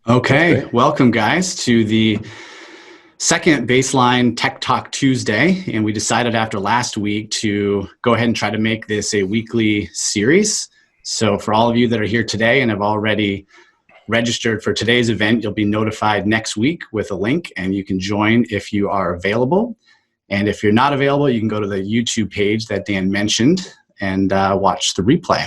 Okay, welcome guys to the second Baseline Tech Talk Tuesday. And we decided after last week to go ahead and try to make this a weekly series. So for all of you that are here today and have already registered for today's event, you'll be notified next week with a link and you can join if you are available. And if you're not available, you can go to the YouTube page that Dan mentioned and watch the replay.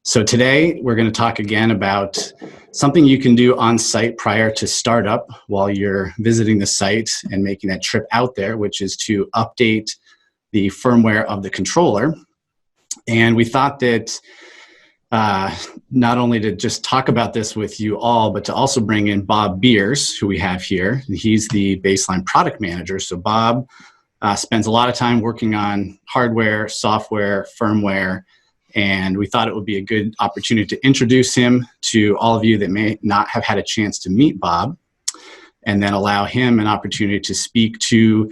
So today we're going to talk again about something you can do on site prior to startup while you're visiting the site and making that trip out there, which is to update the firmware of the controller. And we thought that not only to just talk about this with you all, but to also bring in Bob Beers, who we have here. He's the Baseline product manager. So Bob spends a lot of time working on hardware, software, firmware, and we thought it would be a good opportunity to introduce him to all of you that may not have had a chance to meet Bob, and then allow him an opportunity to speak to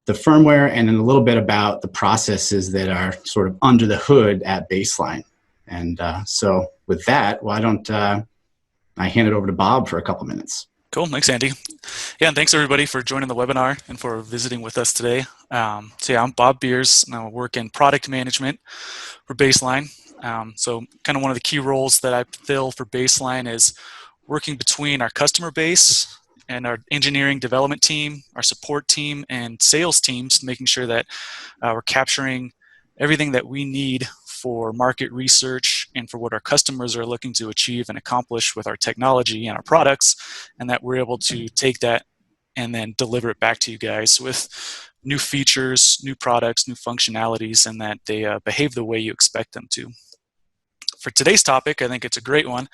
the firmware and then a little bit about the processes that are sort of under the hood at Baseline. And so with that, why don't I hand it over to Bob for a couple minutes. Cool. Thanks, Andy. Yeah, and thanks everybody for joining the webinar and for visiting with us today. So yeah, I'm Bob Beers, and I work in product management for Baseline. So kind of one of the key roles that I fill for Baseline is working between our customer base and our engineering development team, our support team, and sales teams, making sure that we're capturing everything that we need for market research and for what our customers are looking to achieve and accomplish with our technology and our products, and that we're able to take that and then deliver it back to you guys with new features, new products, new functionalities, and that they behave the way you expect them to. For today's topic, I think it's a great one.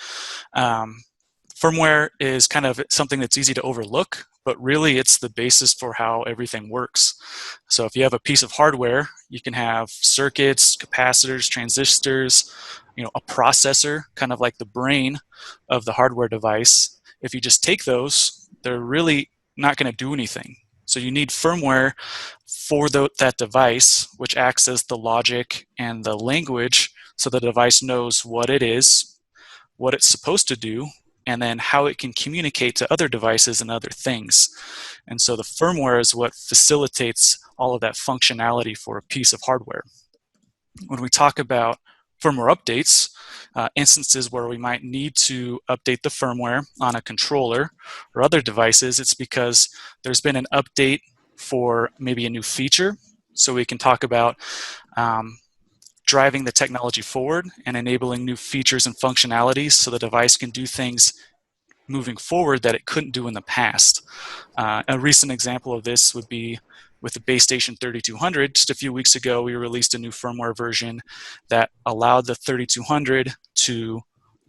Firmware is kind of something that's easy to overlook, but really it's the basis for how everything works. So if you have a piece of hardware, you can have circuits, capacitors, transistors, a processor, kind of like the brain of the hardware device. If you just take those, they're really not going to do anything. So you need firmware for that device, which acts as the logic and the language so the device knows what it is, what it's supposed to do, and then how it can communicate to other devices and other things. And so the firmware is what facilitates all of that functionality for a piece of hardware. When we talk about firmware updates, instances where we might need to update the firmware on a controller or other devices, it's because there's been an update for maybe a new feature. So we can talk about driving the technology forward and enabling new features and functionalities so the device can do things moving forward that it couldn't do in the past. A recent example of this would be with the base station 3200. Just a few weeks ago, we released a new firmware version that allowed the 3200 to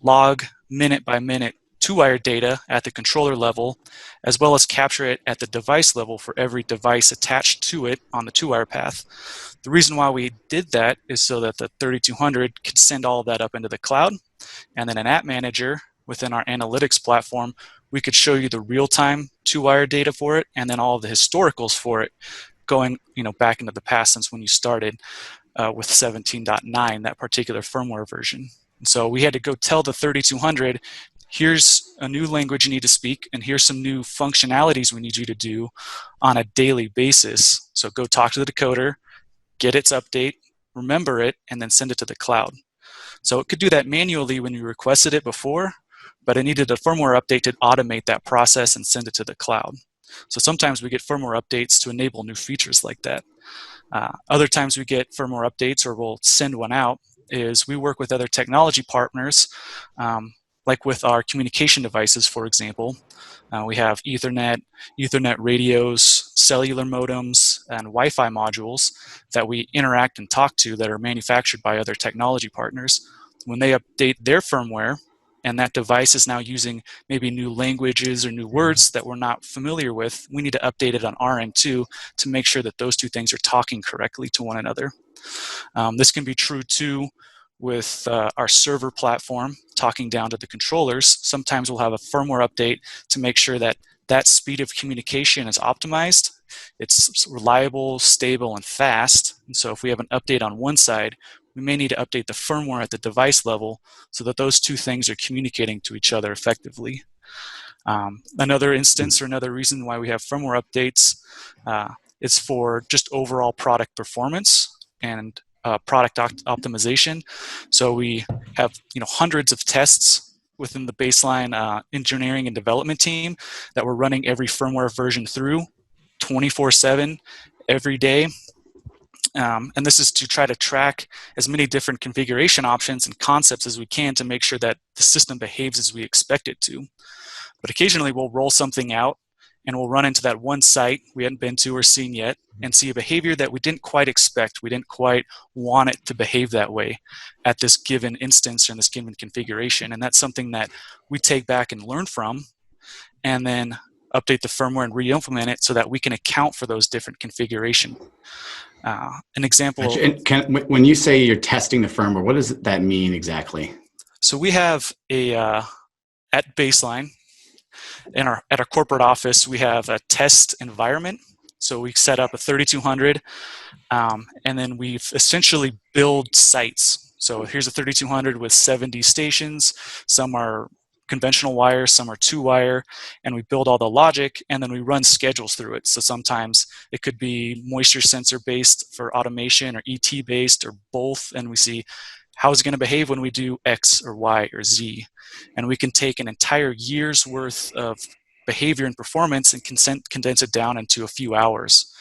log minute by minute two-wire data at the controller level, as well as capture it at the device level for every device attached to it on the two-wire path. The reason why we did that is so that the 3200 can send all of that up into the cloud, and then an app manager within our analytics platform, we could show you the real-time two-wire data for it, and then all of the historicals for it, going back into the past since when you started with 17.9, that particular firmware version. And so we had to go tell the 3200, here's a new language you need to speak, and here's some new functionalities we need you to do on a daily basis. So go talk to the decoder, get its update, remember it, and then send it to the cloud. So it could do that manually when you requested it before, but it needed a firmware update to automate that process and send it to the cloud. So sometimes we get firmware updates to enable new features like that. Other times we get firmware updates, or we'll send one out, is we work with other technology partners, like with our communication devices, for example. We have Ethernet radios, cellular modems, and Wi-Fi modules that we interact and talk to that are manufactured by other technology partners. When they update their firmware, and that device is now using maybe new languages or new words that we're not familiar with, we need to update it on our end too to make sure that those two things are talking correctly to one another. This can be true too with our server platform talking down to the controllers. Sometimes we'll have a firmware update to make sure that that speed of communication is optimized. It's reliable, stable, and fast. And so if we have an update on one side, we may need to update the firmware at the device level so that those two things are communicating to each other effectively. Another instance or another reason why we have firmware updates is for just overall product performance and product optimization. So we have hundreds of tests within the baseline engineering and development team that we're running every firmware version through 24/7 every day. And this is to try to track as many different configuration options and concepts as we can to make sure that the system behaves as we expect it to. But occasionally we'll roll something out and we'll run into that one site we hadn't been to or seen yet and see a behavior that we didn't quite expect. We didn't quite want it to behave that way at this given instance or in this given configuration. And that's something that we take back and learn from and then update the firmware and re-implement it so that we can account for those different configurations. An example. When you say you're testing the firmware, what does that mean exactly? So we have at baseline, at our corporate office, we have a test environment. So we set up a 3200, and then we've essentially build sites. So here's a 3200 with 70 stations. Some are conventional wire, some are 2-wire, and we build all the logic, and then we run schedules through it. So sometimes it could be moisture sensor based for automation or ET based or both, and we see how is it going to behave when we do X or Y or Z. And we can take an entire year's worth of behavior and performance and condense it down into a few hours,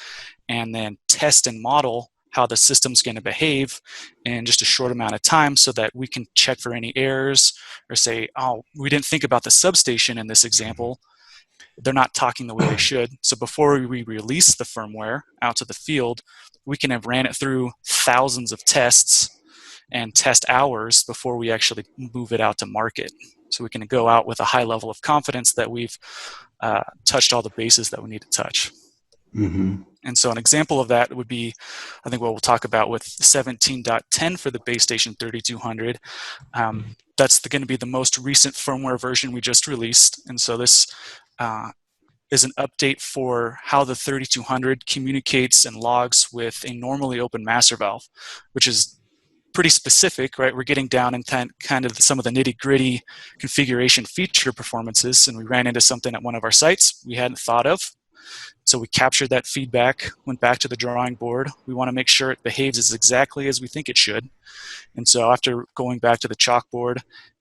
and then test and model how the system's going to behave in just a short amount of time so that we can check for any errors or say, oh, we didn't think about the substation in this example. They're not talking the way they should. So before we release the firmware out to the field, we can have ran it through thousands of tests and test hours before we actually move it out to market. So we can go out with a high level of confidence that we've touched all the bases that we need to touch. Mm-hmm. And so an example of that would be, I think what we'll talk about with 17.10 for the base station 3200. That's going to be the most recent firmware version we just released. And so this is an update for how the 3200 communicates and logs with a normally open master valve, which is pretty specific, right? We're getting down in kind of some of the nitty-gritty configuration feature performances, and we ran into something at one of our sites we hadn't thought of. So we captured that feedback, went back to the drawing board. We want to make sure it behaves as exactly as we think it should. And so after going back to the chalkboard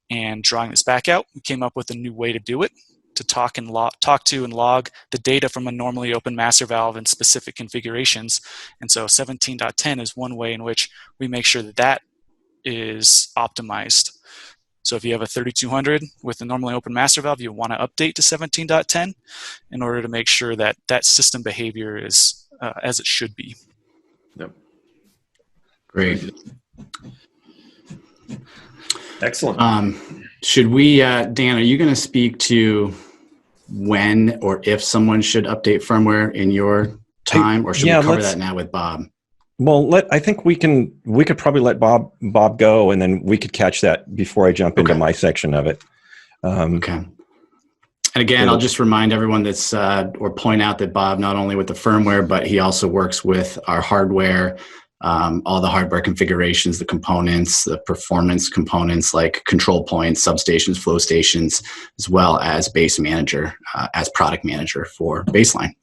and drawing this back out, we came up with a new way to do it, to talk to and log the data from a normally open master valve in specific configurations. And so 17.10 is one way in which we make sure that that is optimized. So if you have a 3200 with a normally open master valve, you want to update to 17.10 in order to make sure that that system behavior is as it should be. Yep. Great. Excellent. Should we, Dan, are you going to speak to when or if someone should update firmware in your time, or should we cover that now with Bob? Well, I think we could probably let Bob go, and then we could catch that before I jump into my section of it. Okay. And again, I'll just remind everyone that's, or point out that Bob, not only with the firmware, but he also works with our hardware, all the hardware configurations, the components, the performance components like control points, substations, flow stations, as well as base manager, as product manager for Baseline.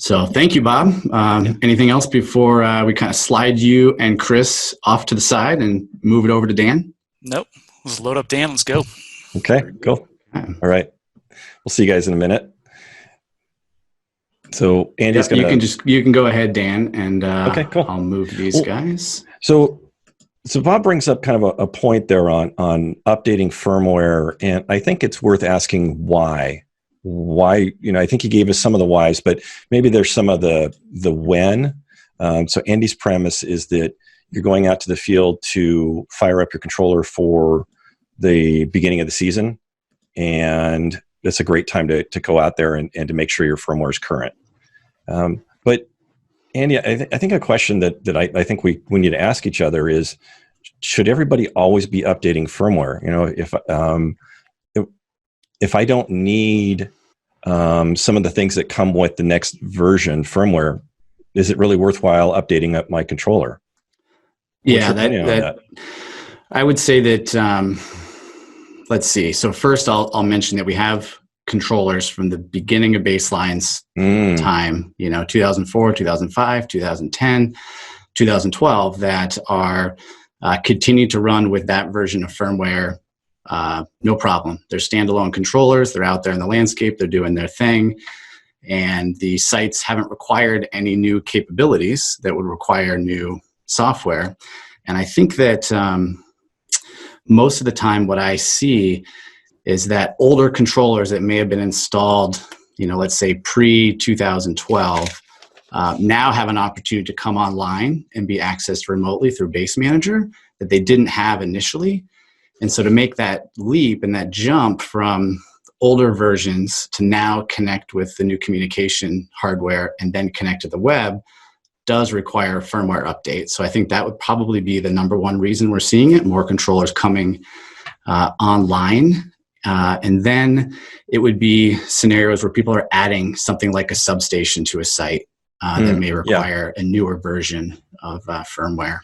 So thank you, Bob. Anything else before we kind of slide you and Chris off to the side and move it over to Dan? Nope. Let's load up Dan. Let's go. Okay, cool. All right. We'll see you guys in a minute. So Andy's going to... You can go ahead, Dan, and okay, cool. I'll move these guys. So Bob brings up kind of a point there on updating firmware, and I think it's worth asking why. Why, I think he gave us some of the whys, but maybe there's some of the when. So Andy's premise is that you're going out to the field to fire up your controller for the beginning of the season, and that's a great time to go out there and to make sure your firmware is current. But Andy, I think a question that I think we need to ask each other is, should everybody always be updating firmware? If I don't need some of the things that come with the next version firmware, is it really worthwhile updating up my controller? Yeah, that I would say that let's see. So first I'll mention that we have controllers from the beginning of Baseline's time, 2004, 2005, 2010, 2012 that are continue to run with that version of firmware. No problem. They're standalone controllers. They're out there in the landscape. They're doing their thing. And the sites haven't required any new capabilities that would require new software. And I think that most of the time what I see is that older controllers that may have been installed, let's say pre-2012, now have an opportunity to come online and be accessed remotely through Base Manager that they didn't have initially. And so to make that leap and that jump from older versions to now connect with the new communication hardware and then connect to the web does require a firmware update. So I think that would probably be the number one reason we're seeing it, more controllers coming online. And then it would be scenarios where people are adding something like a substation to a site that may require a newer version of firmware.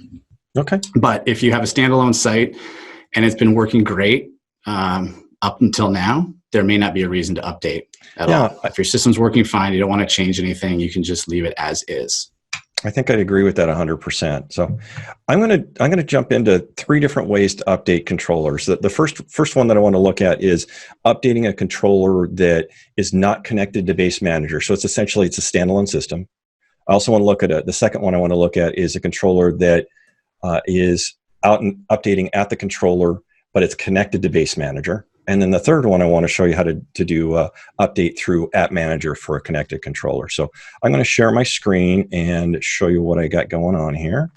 Okay. But if you have a standalone site and it's been working great up until now, there may not be a reason to update at all. If your system's working fine, you don't want to change anything, you can just leave it as is. I think I'd agree with that 100%. So I'm going to jump into 3 different ways to update controllers. The first one that I want to look at is updating a controller that is not connected to Base Manager. So it's a standalone system. I also want to look at the second one I want to look at is a controller that is out and updating at the controller, but it's connected to Base Manager. And then the third one, I want to show you how to do update through App Manager for a connected controller. So I'm going to share my screen and show you what I got going on here.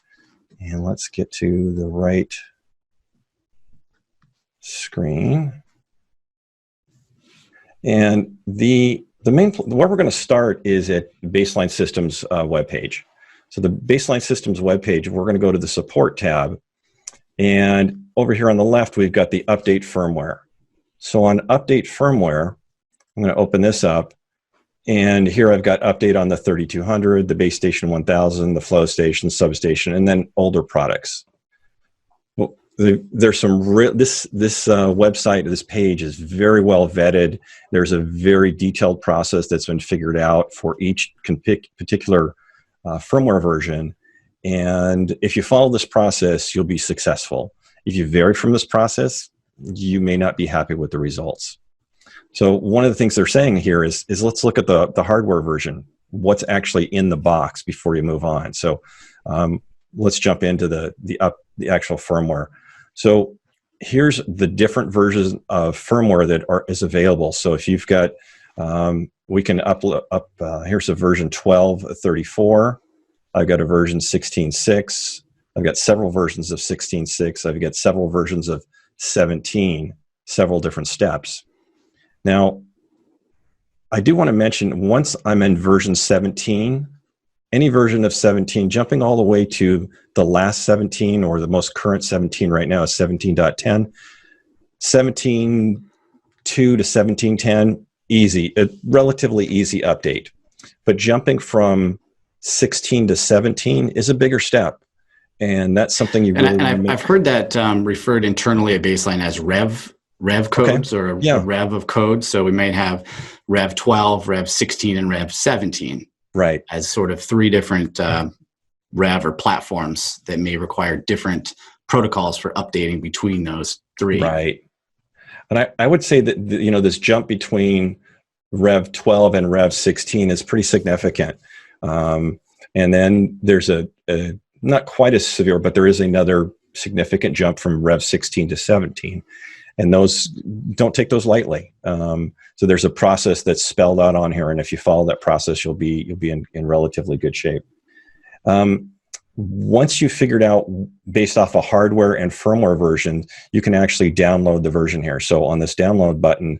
And let's get to the right screen. And the main, where we're going to start is at Baseline Systems webpage. So the Baseline Systems webpage, we're going to go to the Support tab. And over here on the left, we've got the Update Firmware. So on Update Firmware, I'm going to open this up. And here I've got update on the 3200, the Base Station 1000, the Flow Station, Substation, and then older products. Well, there's some this website, this page is very well vetted. There's a very detailed process that's been figured out for each particular firmware version. And if you follow this process, you'll be successful. If you vary from this process, you may not be happy with the results. So one of the things they're saying here is let's look at the hardware version, what's actually in the box before you move on. So let's jump into the actual firmware. So here's the different versions of firmware that is available. So if you've got, we can here's a version 12.34. I've got a version 16.6. I've got several versions of 16.6. I've got several versions of 17, several different steps. Now, I do want to mention, once I'm in version 17, any version of 17, jumping all the way to the last 17 or the most current 17 right now is 17.10. 17.2 to 17.10, easy, a relatively easy update. But jumping from 16 to 17 is a bigger step. And that's something you really want to make. I've heard that referred internally at Baseline as rev codes, or a rev of code. So we might have rev 12, rev 16, and rev 17. Right. As sort of 3 different rev or platforms that may require different protocols for updating between those 3. Right. And I would say that, this jump between rev 12 and rev 16 is pretty significant. And then there's a not quite as severe, but there is another significant jump from Rev 16 to 17. And those, don't take those lightly. So there's a process that's spelled out on here, and if you follow that process, you'll be in relatively good shape. Once you've figured out, based off a hardware and firmware version, you can actually download the version here. So on this download button,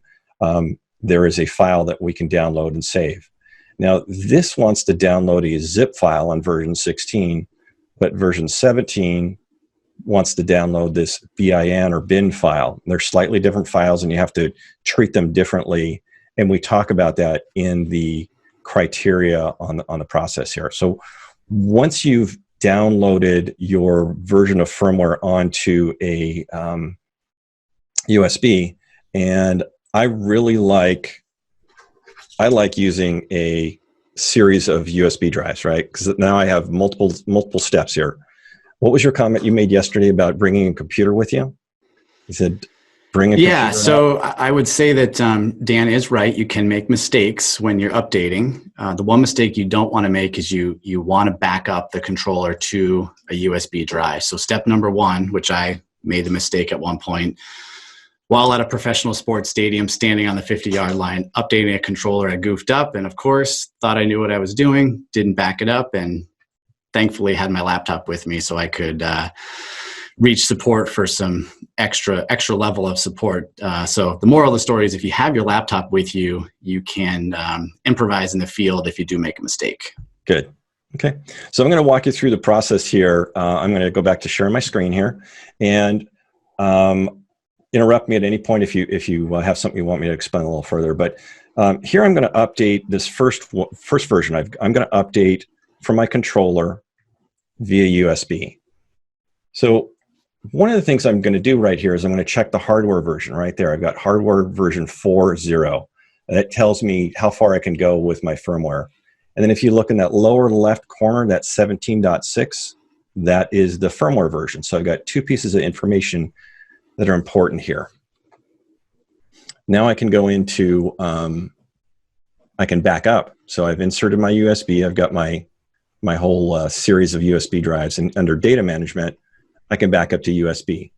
there is a file that we can download and save. Now, this wants to download a zip file on version 16, but version 17 wants to download this bin or bin file. They're slightly different files, and you have to treat them differently. And we talk about that in the criteria on the process here. So once you've downloaded your version of firmware onto a USB, and I like using a series of USB drives, right? Because now I have multiple steps here. What was your comment you made yesterday about bringing a computer with you? You said bring a computer. Yeah, so I would say that Dan is right. You can make mistakes when you're updating. The one mistake you don't want to make is you want to back up the controller to a USB drive. So step number one, which I made the mistake at one point, while at a professional sports stadium, standing on the 50-yard line, updating a controller, I goofed up and, of course, thought I knew what I was doing, didn't back it up, and thankfully had my laptop with me so I could reach support for some extra level of support. So the moral of the story is if you have your laptop with you, you can improvise in the field if you do make a mistake. Good. Okay. So I'm going to walk you through the process here. I'm going to go back to sharing my screen here, and interrupt me at any point if you have something you want me to explain a little further. But here I'm going to update this first version. I'm going to update from my controller via USB. So one of the things I'm going to do right here is I'm going to check the hardware version right there. I've got hardware version 4.0. That tells me how far I can go with my firmware. And then if you look in that lower left corner, that 17.6, that is the firmware version. So I've got two pieces of information that are important here. Now I can go into, I can back up. So I've inserted my USB. I've got my whole series of USB drives, and under data management, I can back up to USB.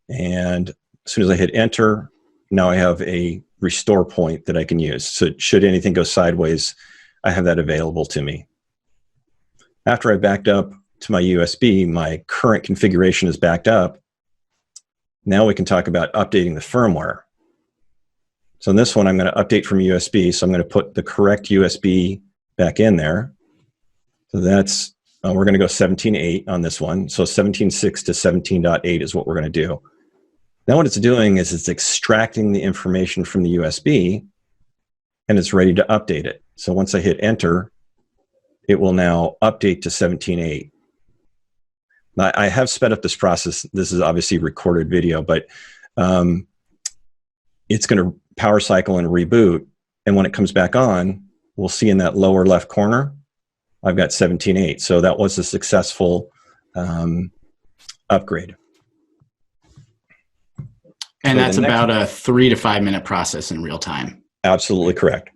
And as soon as I hit enter, now I have a restore point that I can use. So should anything go sideways, I have that available to me. After I backed up to my USB, my current configuration is backed up. Now we can talk about updating the firmware. So in this one, I'm going to update from USB. So I'm going to put the correct USB back in there. So that's, we're going to go 17.8 on this one. So 17.6 to 17.8 is what we're going to do. Now what it's doing is it's extracting the information from the USB, and it's ready to update it. So once I hit enter, it will now update to 17.8. Now, I have sped up this process. This is obviously recorded video, but it's going to power cycle and reboot. And when it comes back on, we'll see in that lower left corner, I've got 17.8. So that was a successful upgrade. And that's about a 3 to 5 minute process in real time. Absolutely correct.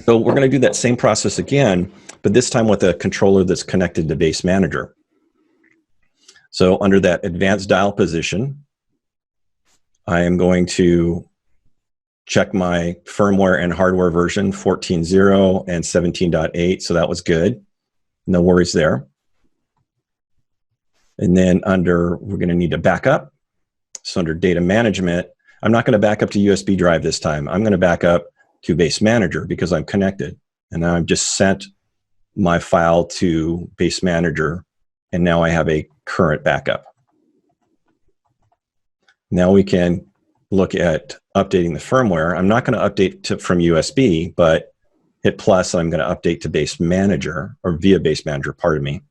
So we're going to do that same process again, but this time with a controller that's connected to Base Manager. So under that advanced dial position, I am going to check my firmware and hardware version 14.0 and 17.8. So that was good. No worries there. And then we're going to need to back up. So under data management, I'm not going to back up to USB drive this time. I'm going to back up to Base Manager because I'm connected. And now I've just sent my file to Base Manager, and now I have a current backup. Now we can look at updating the firmware. I'm not going to update from USB, but hit plus, I'm going to update to Base Manager, or via Base Manager, pardon me.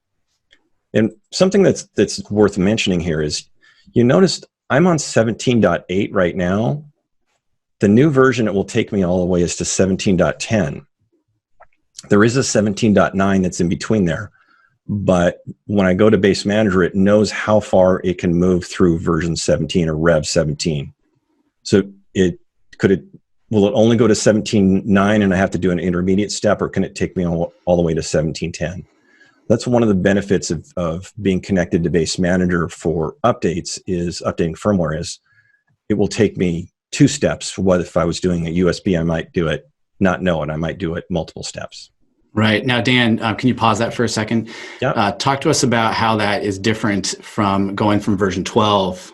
And something that's worth mentioning here is, you noticed I'm on 17.8 right now. The new version it will take me all the way is to 17.10. There is a 17.9 that's in between there. But when I go to Base Manager, it knows how far it can move through version 17 or Rev 17. So will it only go to 17.9 and I have to do an intermediate step, or can it take me all the way to 17.10? That's one of the benefits of being connected to Base Manager for updates, is updating firmware, is it will take me 2 steps. What if I was doing a USB, I might do it, not know it, I might do it multiple steps. Right. Now, Dan, can you pause that for a second? Yeah. Talk to us about how that is different from going from version 12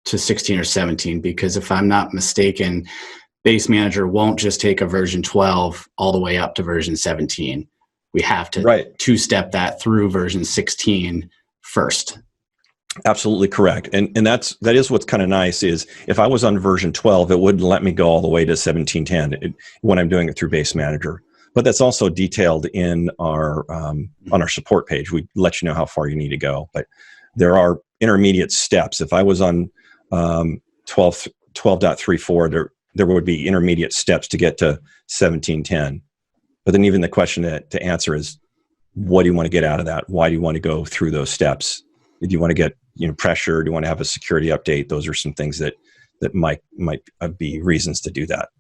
to 16 or 17, because if I'm not mistaken, Base Manager won't just take a version 12 all the way up to version 17. We have to two-step that through version 16 first. Absolutely correct. And that is what's kind of nice, is if I was on version 12, it wouldn't let me go all the way to 17.10 when I'm doing it through Base Manager. But that's also detailed in our on our support page. We let you know how far you need to go. But there are intermediate steps. If I was on 12.34, there would be intermediate steps to get to 1710. But then even the question to answer is, what do you want to get out of that? Why do you want to go through those steps? Do you want to get pressure? Do you want to have a security update? Those are some things that might be reasons to do that.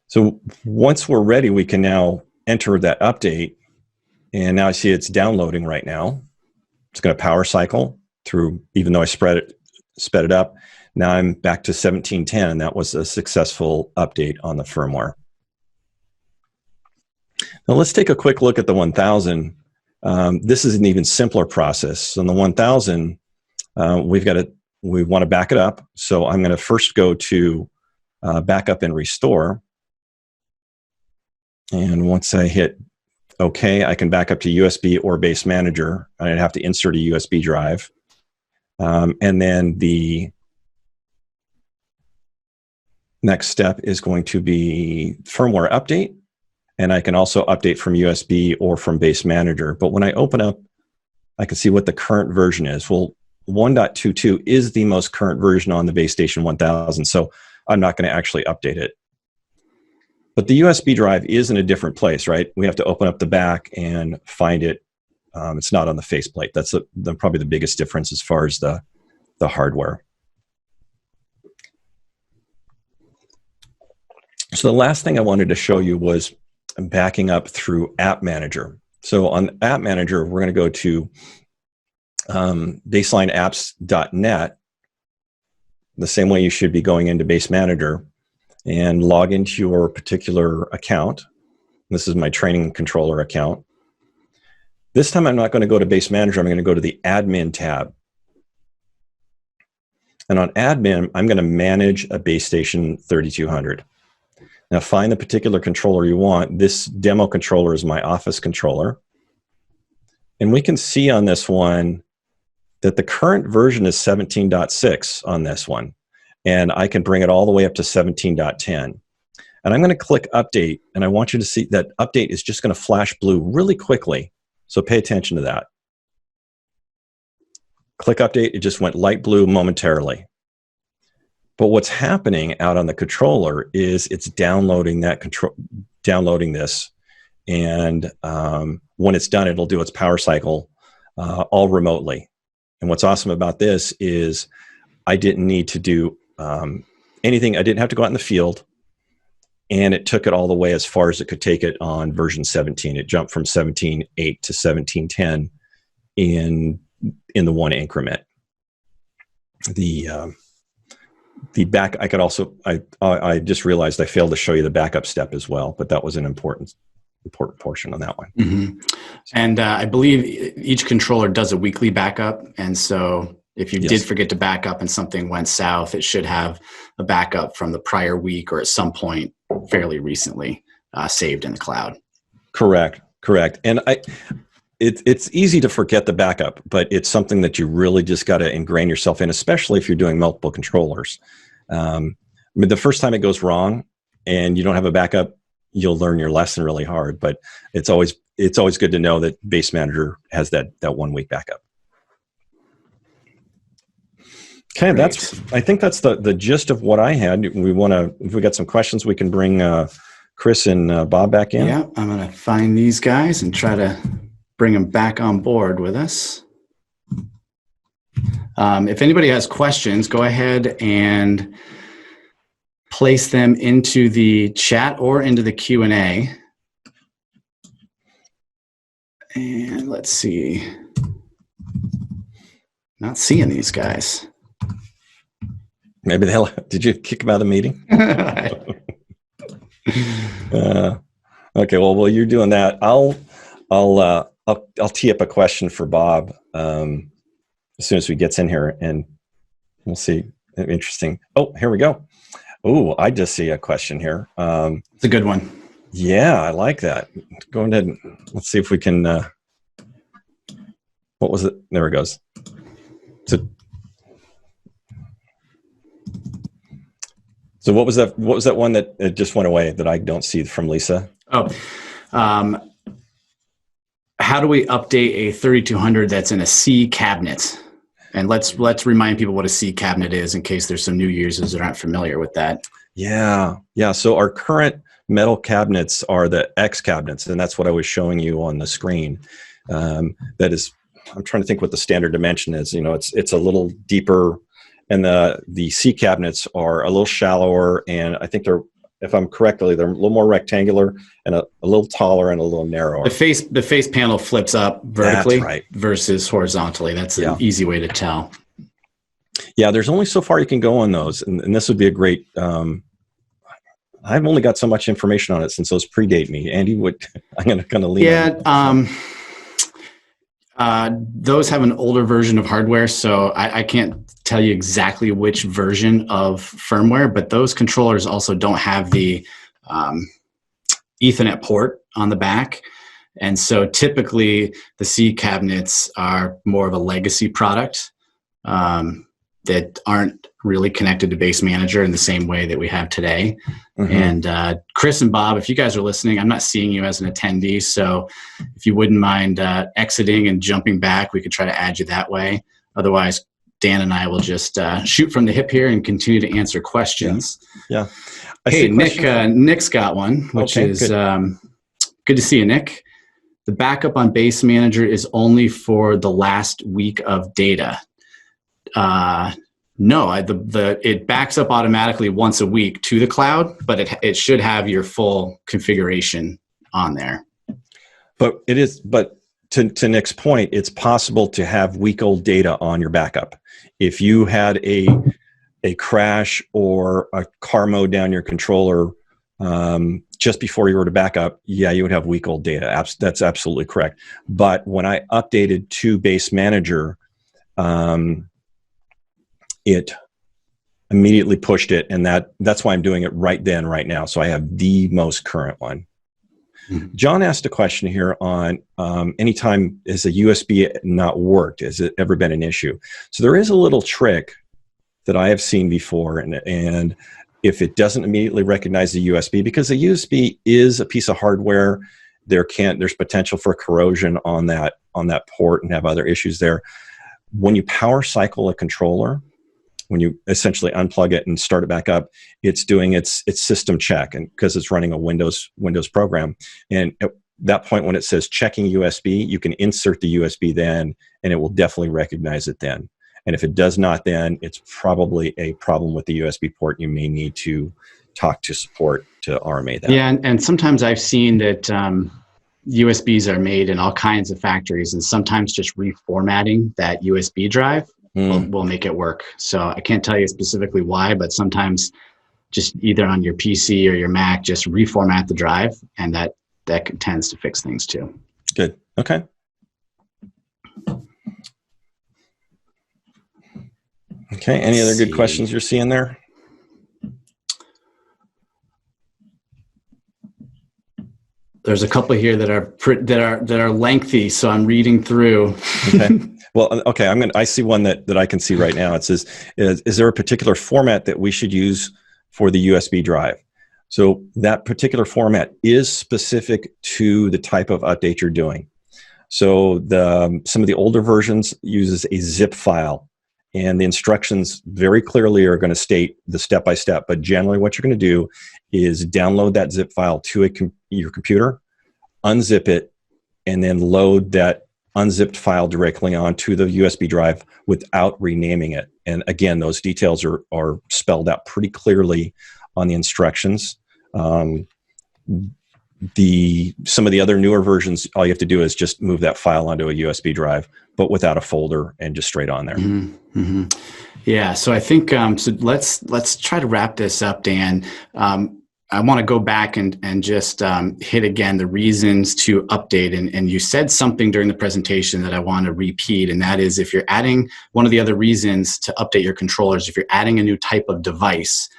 So once we're ready, we can now enter that update. And now I see it's downloading right now. It's going to power cycle through, even though I sped it up. Now I'm back to 1710, and that was a successful update on the firmware. Now let's take a quick look at the 1000. This is an even simpler process. On the 1000, we want to back it up. So I'm going to first go to backup and restore. And once I hit OK, I can back up to USB or base manager. I'd have to insert a USB drive. And then the next step is going to be firmware update. And I can also update from USB or from base manager. But when I open up, I can see what the current version is. Well, 1.22 is the most current version on the base station 1000. So I'm not going to actually update it. But the USB drive is in a different place, right? We have to open up the back and find it. It's not on the faceplate. That's probably the biggest difference as far as the hardware. So the last thing I wanted to show you was backing up through App Manager. So on App Manager, we're going to go to baselineapps.net, the same way you should be going into Base Manager, and log into your particular account. This is my training controller account. This time I'm not going to go to Base Manager, I'm going to go to the Admin tab. And on Admin, I'm going to manage a base station 3200. Now find the particular controller you want. This demo controller is my office controller. And we can see on this one that the current version is 17.6 on this one. And I can bring it all the way up to 17.10. And I'm going to click update, and I want you to see that update is just going to flash blue really quickly. So pay attention to that. Click update, it just went light blue momentarily. But what's happening out on the controller is it's downloading this, and when it's done, it'll do its power cycle all remotely. And what's awesome about this is I didn't need to do anything. I didn't have to go out in the field, and it took it all the way as far as it could take it on version 17. It jumped from 17.8 to 17.10 in the one increment. The back, I could also, I just realized I failed to show you the backup step as well, but that was an important portion on that one. Mm-hmm. And I believe each controller does a weekly backup. And so if you did forget to back up and something went south, it should have a backup from the prior week or at some point fairly recently saved in the cloud. Correct. And it's easy to forget the backup, but it's something that you really just got to ingrain yourself in, especially if you're doing multiple controllers. I mean, the first time it goes wrong and you don't have a backup, you'll learn your lesson really hard. But it's always good to know that Base Manager has that 1 week backup. Okay, Great. I think that's the gist of what I had. If we got some questions, we can bring Chris and Bob back in. Yeah, I'm going to find these guys and try to bring them back on board with us. If anybody has questions, go ahead and place them into the chat or into the Q&A. And let's see. Not seeing these guys. Maybe did you kick them out of the meeting? Okay, well, while you're doing that, I'll tee up a question for Bob as soon as he gets in here, and we'll see. Interesting. Oh, here we go. Oh, I just see a question here. It's a good one. Yeah, I like that. Go ahead and let's see if we can. What was it? There it goes. So what was that? What was that one that it just went away that I don't see from Lisa? Oh, how do we update a 3200 that's in a C cabinet? And let's remind people what a C cabinet is in case there's some new users that aren't familiar with that. Yeah. So our current metal cabinets are the X cabinets, and that's what I was showing you on the screen. That is, I'm trying to think what the standard dimension is. It's a little deeper, and the C cabinets are a little shallower, and I think if I'm correctly, they're a little more rectangular and a little taller and a little narrower. The face panel flips up vertically. That's right. Versus horizontally. That's an easy way to tell. Yeah, there's only so far you can go on those, and this would be a great. I've only got so much information on it since those predate me. Andy, I'm going to kind of lean. Yeah, those have an older version of hardware, so I can't tell you exactly which version of firmware, but those controllers also don't have the Ethernet port on the back. And so typically the C cabinets are more of a legacy product that aren't really connected to Base Manager in the same way that we have today. Mm-hmm. And Chris and Bob, if you guys are listening, I'm not seeing you as an attendee, so if you wouldn't mind exiting and jumping back, we could try to add you that way. Otherwise, Dan and I will just shoot from the hip here and continue to answer questions. Yeah. Hey, Nick's got one, which is good to see you, Nick. The backup on Base Manager is only for the last week of data. No, it backs up automatically once a week to the cloud, but it should have your full configuration on there. But to Nick's point, it's possible to have week-old data on your backup. If you had a crash or a car mode down your controller just before you were to back up, you would have week-old data. That's absolutely correct. But when I updated to Base Manager, it immediately pushed it, and that's why I'm doing it right now. So I have the most current one. Mm-hmm. John asked a question here on anytime has a USB not worked, has it ever been an issue? So there is a little trick that I have seen before, and if it doesn't immediately recognize the USB, because the USB is a piece of hardware, there's potential for corrosion on that port and have other issues there. When you power cycle a controller, when you essentially unplug it and start it back up, it's doing its system check, and because it's running a Windows program. And at that point, when it says checking USB, you can insert the USB then, and it will definitely recognize it then. And if it does not, then it's probably a problem with the USB port. You may need to talk to support to RMA that. Yeah, and sometimes I've seen that USBs are made in all kinds of factories, and sometimes just reformatting that USB drive will make it work. So I can't tell you specifically why, but sometimes just either on your PC or your Mac, just reformat the drive, and that tends to fix things too. Good. Okay. Okay. Any other good questions you're seeing there? There's a couple here that are lengthy, so I'm reading through. Okay. Well, okay. I see one that I can see right now. It says, is there a particular format that we should use for the USB drive? So that particular format is specific to the type of update you're doing. So some of the older versions uses a zip file, and the instructions very clearly are going to state the step-by-step. But generally what you're going to do is download that zip file to your computer, unzip it, and then load that unzipped file directly onto the USB drive without renaming it. And again, those details are spelled out pretty clearly on the instructions. Some of the other newer versions, all you have to do is just move that file onto a USB drive, but without a folder and just straight on there. Mm-hmm. Mm-hmm. Yeah. So I think so. Let's try to wrap this up, Dan. I want to go back and just hit again the reasons to update. And you said something during the presentation that I want to repeat, and that is if you're adding one of the other reasons to update your controllers, if you're adding a new type of device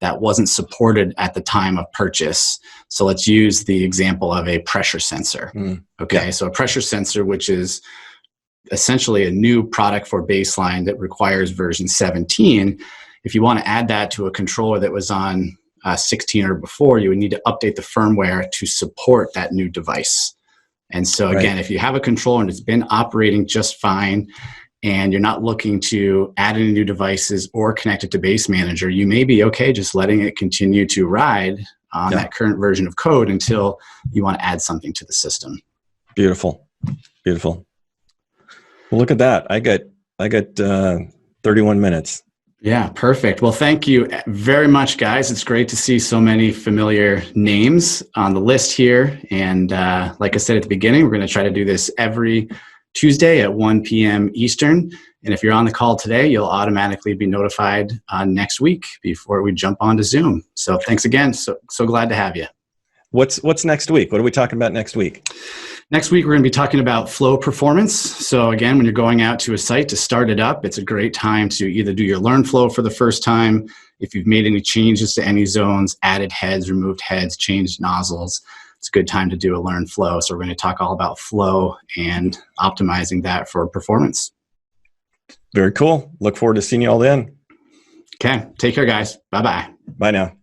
that wasn't supported at the time of purchase. So let's use the example of a pressure sensor. Okay, yeah. So a pressure sensor, which is essentially a new product for Baseline that requires version 17. If you want to add that to a controller that was on 16 or before, you would need to update the firmware to support that new device. And so again, if you have a controller and it's been operating just fine, and you're not looking to add any new devices or connect it to Base Manager, you may be okay just letting it continue to ride on that current version of code until you want to add something to the system. Beautiful. Beautiful. Well, look at that. I got 31 minutes. Yeah, perfect. Well, thank you very much, guys. It's great to see so many familiar names on the list here. And like I said at the beginning, we're going to try to do this every Tuesday at 1 p.m. Eastern. And if you're on the call today, you'll automatically be notified next week before we jump onto Zoom. So thanks again. So glad to have you. What's next week? What are we talking about next week? Next week, we're going to be talking about flow performance. So again, when you're going out to a site to start it up, it's a great time to either do your learn flow for the first time, if you've made any changes to any zones, added heads, removed heads, changed nozzles, it's a good time to do a learn flow. So we're going to talk all about flow and optimizing that for performance. Very cool. Look forward to seeing you all then. Okay. Take care, guys. Bye-bye. Bye now.